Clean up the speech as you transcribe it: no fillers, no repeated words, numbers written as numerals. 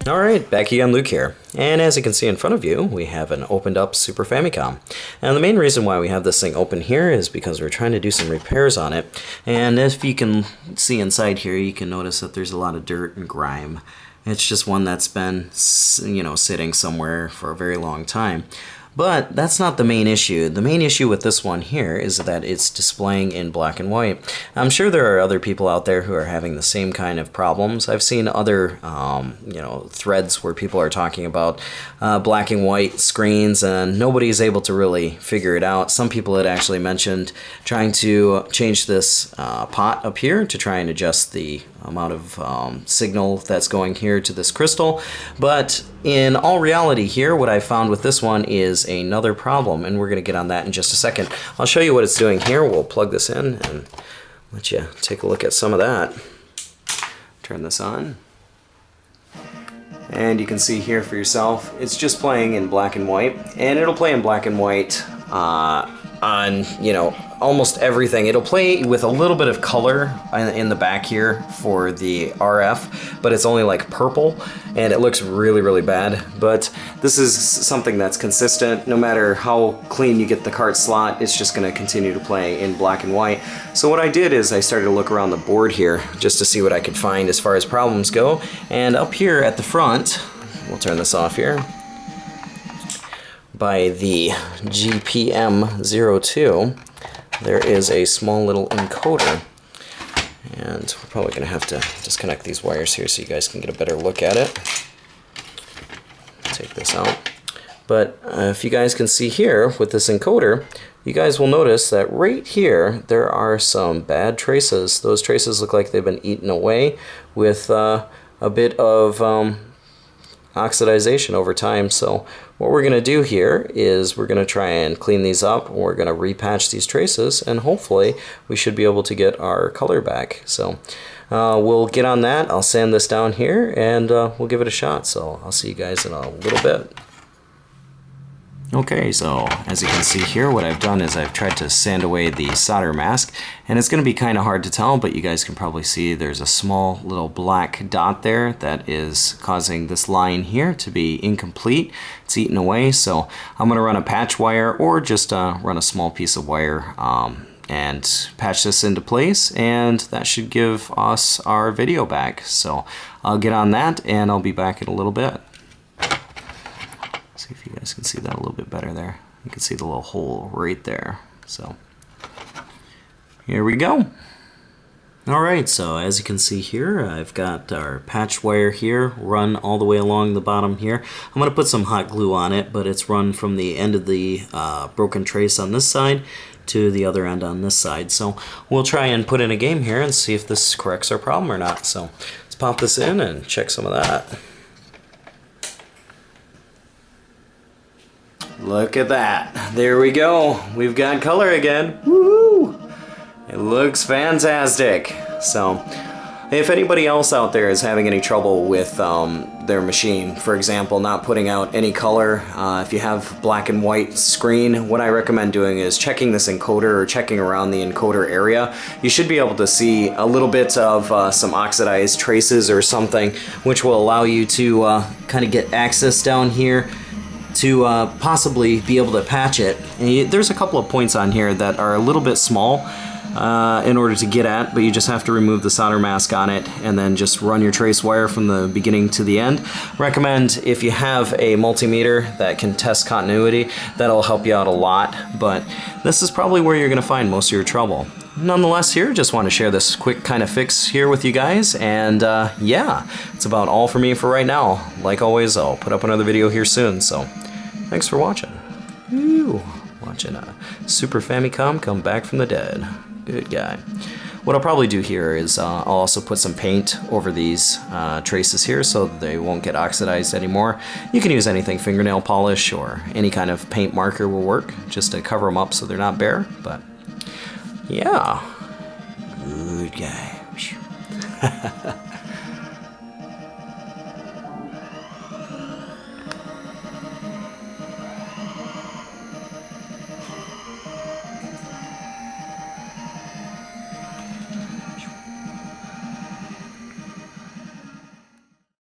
Alright, back again, Luke here. And as you can see in front of you, we have an opened up Super Famicom. And the main reason why we have this thing open here is because we're trying to do some repairs on it. And if you can see inside here, you can notice that there's a lot of dirt and grime. It's just one that's been, sitting somewhere for a very long time. But that's not the main issue. The main issue with this one here is that it's displaying in black and white. I'm sure there are other people out there who are having the same kind of problems. I've seen other, threads where people are talking about black and white screens, and nobody's able to really figure it out. Some people had actually mentioned trying to change this pot up here to try and adjust the amount of signal that's going here to this crystal. But in all reality here, what I found with this one is another problem, and we're going to get on that in just a second. I'll show you what it's doing here. We'll plug this in and let you take a look at some of that. Turn this on. And you can see here for yourself, it's just playing in black and white, and it'll play in black and white on, almost everything. It'll play with a little bit of color in the back here for the RF, but it's only like purple, and it looks really, really bad. But this is something that's consistent. No matter how clean you get the cart slot, it's just going to continue to play in black and white. So what I did is I started to look around the board here just to see what I could find as far as problems go. And up here at the front, we'll turn this off here, by the GPM02, there is a small little encoder, and we're probably going to have to disconnect these wires here so you guys can get a better look at it. Take this out. But if you guys can see here with this encoder, you guys will notice that right here there are some bad traces. Those traces look like they've been eaten away with a bit of oxidization over time. So what we're going to do here is we're going to try and clean these up. We're going to repatch these traces, and hopefully we should be able to get our color back. So we'll get on that. I'll sand this down here, and we'll give it a shot. So I'll see you guys in a little bit. Okay, so as you can see here, what I've done is I've tried to sand away the solder mask, and it's going to be kind of hard to tell, but you guys can probably see there's a small little black dot there that is causing this line here to be incomplete. It's eaten away, so I'm going to run a patch wire or just run a small piece of wire and patch this into place, and that should give us our video back. So I'll get on that, and I'll be back in a little bit. See if you guys can see that a little bit better there. You can see the little hole right there. So here we go. Alright, so as you can see here, I've got our patch wire here run all the way along the bottom here. I'm going to put some hot glue on it, but it's run from the end of the broken trace on this side to the other end on this side. So we'll try and put in a game here and see if this corrects our problem or not. So let's pop this in and check some of that. Look at that. There we go. We've got color again. Woo! It looks fantastic. So, if anybody else out there is having any trouble with their machine, for example, not putting out any color, if you have black and white screen, what I recommend doing is checking this encoder or checking around the encoder area. You should be able to see a little bit of some oxidized traces or something, which will allow you to kind of get access down here to possibly be able to patch it. And there's a couple of points on here that are a little bit small in order to get at, but you just have to remove the solder mask on it and then just run your trace wire from the beginning to the end. Recommend if you have a multimeter that can test continuity, that'll help you out a lot, but this is probably where you're going to find most of your trouble. Nonetheless, here, just want to share this quick kind of fix here with you guys, and yeah, it's about all for me for right now. Like always, I'll put up another video here soon, so thanks for watching. Woo, watching a Super Famicom come back from the dead. Good guy. What I'll probably do here is I'll also put some paint over these traces here so that they won't get oxidized anymore. You can use anything, fingernail polish or any kind of paint marker will work, just to cover them up so they're not bare, but yeah, good guy.